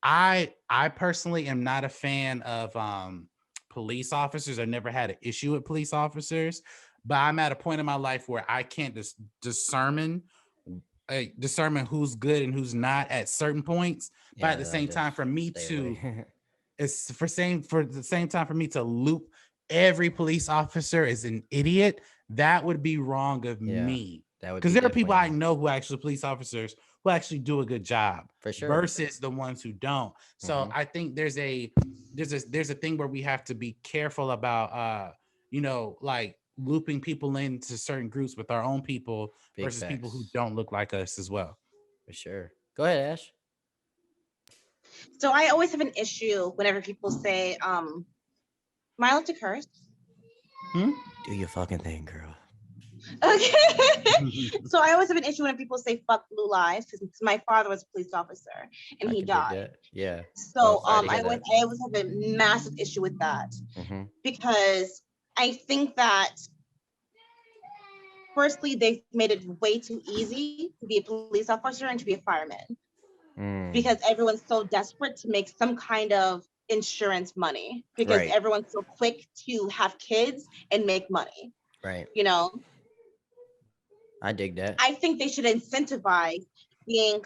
I personally am not a fan of police officers. I never had an issue with police officers, but I'm at a point in my life where I can't discern who's good and who's not at certain points. But at the Yeah, I same time, just for me stay to away. it's for the same time for me to loop every police officer as an idiot, that would be wrong of Yeah, me. that would Because be there are people definitely I wrong know who actually police officers who actually do a good job for sure. versus the ones who don't. So Hmm. I think there's a thing where we have to be careful about like looping people into certain groups with our own people Big versus people who facts don't look like us as well. for sure. Go ahead, Ash. So I always have an issue whenever people say, "Am I allowed to curse?" Hmm? Do your fucking thing, girl. Okay. So I always have an issue when people say "fuck blue lives" because my father was a police officer and I he can dig died. that. Yeah. Oh, So sorry to hear I that. always have a massive issue with that Hmm. because I think that firstly they've made it way too easy to be a police officer and to be a fireman because Mm. everyone's so desperate to make some kind of insurance money because Right. everyone's so quick to have kids and make money. Right. You know, I dig that. I think they should incentivize being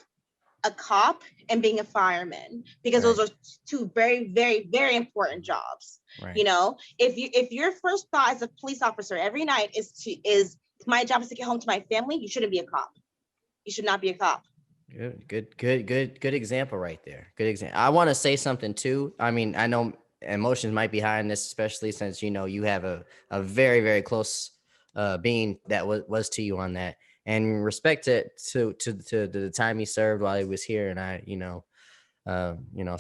a cop and being a fireman because those Right. are two very, very, very important jobs. You Right. know, if your first thought as a police officer every night is my job is to get home to my family, you shouldn't be a cop. You should not be a cop. Good example right there. Good example. I want to say something too. I mean, I know emotions might be high in this, especially since you have a very very close being that was to you on that. And respect to the time he served while he was here, and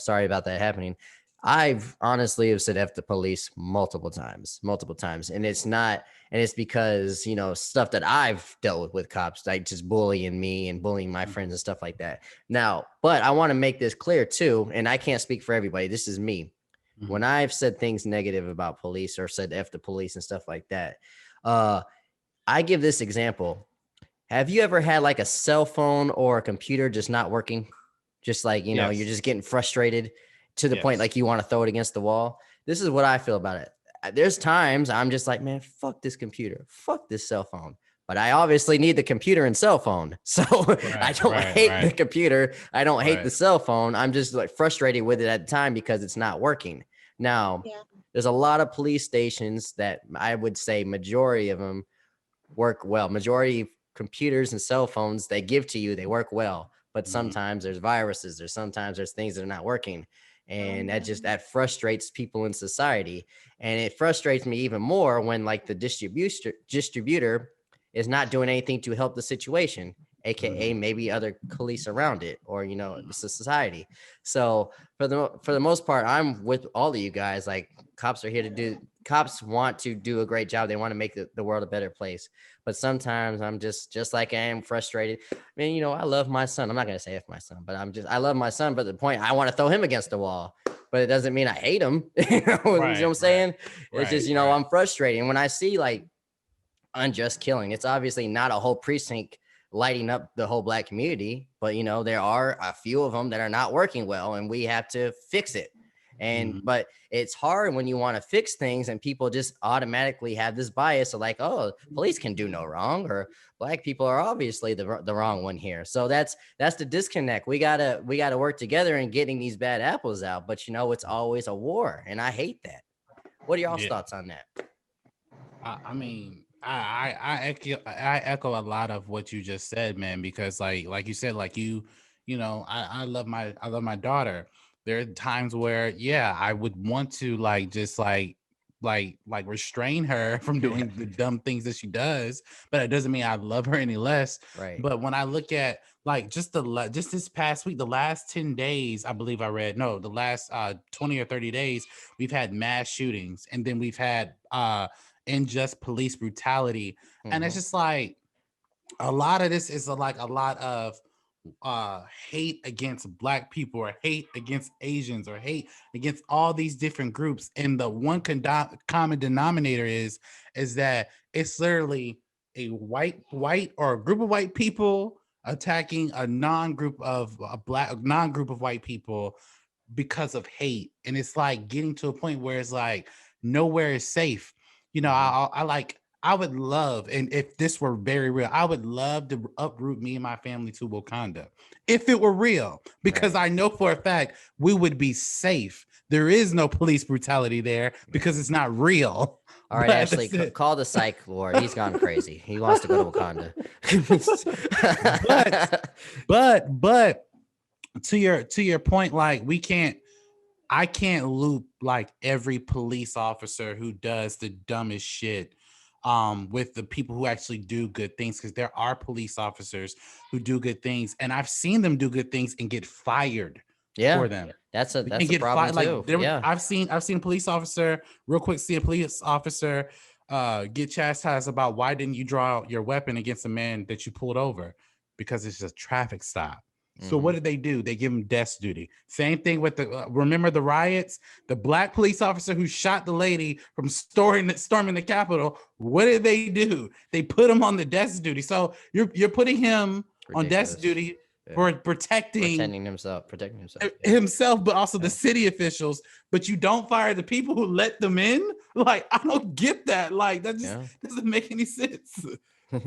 sorry about that happening. I've honestly have said F the police multiple times. And it's not, and it's because, stuff that I've dealt with cops, like just bullying me and bullying my friends and stuff like that. Now, but I want to make this clear too, and I can't speak for everybody. This is me. When Mhm. I've said things negative about police or said F the police and stuff like that, uh, I give this example. Have you ever had like a cell phone or a computer just not working? Just like, you're Yes. just getting frustrated to the point Yes. like you want to throw it against the wall. This is what I feel about it. There's times I'm just like, man, fuck this computer, fuck this cell phone. But I obviously need the computer and cell phone. So I Right. don't Right. hate the Right. computer. I don't hate the Right. cell phone. I'm just like frustrated with it at the time because it's not working. Now, Yeah. there's a lot of police stations that I would say majority of them work well. Majority of computers and cell phones they give to you, they work well. But Mhm. sometimes there's viruses, there's sometimes there's things that are not working. Oh And yeah. that frustrates people in society. And it frustrates me even more when like the distributor is not doing anything to help the situation, aka Mhm. maybe other police around it or the society. So for the most part, I'm with all of you guys. Like cops want to do a great job. They want to make the world a better place. But sometimes I'm just like I am frustrated. Man, I love my son. I'm not gonna say if my son, but I love my son. But the point, I want to throw him against the wall. But it doesn't mean I hate him. You know what Right. I'm Right. saying? It's Right. just Right. I'm frustrated. And when I see like unjust killing, it's obviously not a whole precinct lighting up the whole black community, but there are a few of them that are not working well, and we have to fix it. And Mhm. but it's hard when you want to fix things and people just automatically have this bias of like, oh, police can do no wrong, or black people are obviously the wrong one here. So that's the disconnect. We gotta work together in getting these bad apples out. But it's always a war, and I hate that. What are y'all's Yeah. thoughts on that? I mean, I echo a lot of what you just said, man. Because like you said, like I love my daughter. There are times where yeah, I would want to like just like restrain her from doing the dumb things that she does, but it doesn't mean I love her any less. Right. But when I look at like just this past week, the last 10 days, I believe I read, no, the last 20 or 30 days, we've had mass shootings, and then we've had and just police brutality. And it's Hmm. just like a lot of this is like a lot of hate against black people or hate against Asians or hate against all these different groups. And the one common denominator is that it's literally a white or a group of white people attacking a non-group of white people because of hate. And it's like getting to a point where it's like nowhere is safe. You know, I would love, and if this were very real, I would love to uproot me and my family to Wakanda if it were real, because I know for a fact we would be safe. There is no police brutality there because it's not real. All right, But Ashley, that's it. call the psych ward. He's gone crazy. He wants to go to Wakanda. But to your point, like I can't loop like every police officer who does the dumbest shit with the people who actually do good things, because there are police officers who do good things, and I've seen them do good things and get fired for them. That's a And get problem fired. too. Like I've seen a police officer real quick see a police officer get chastised about why didn't you draw your weapon against a man that you pulled over, because it's a traffic stop. So what did they do? They give him desk duty. Same thing with the remember the riots? The black police officer who shot the lady from storming the Capitol. What did they do? They put him on the desk duty. So you're putting him on desk duty for protecting himself, himself, but also the city officials. But you don't fire the people who let them in. Like, I don't get that. Like, that just doesn't make any sense.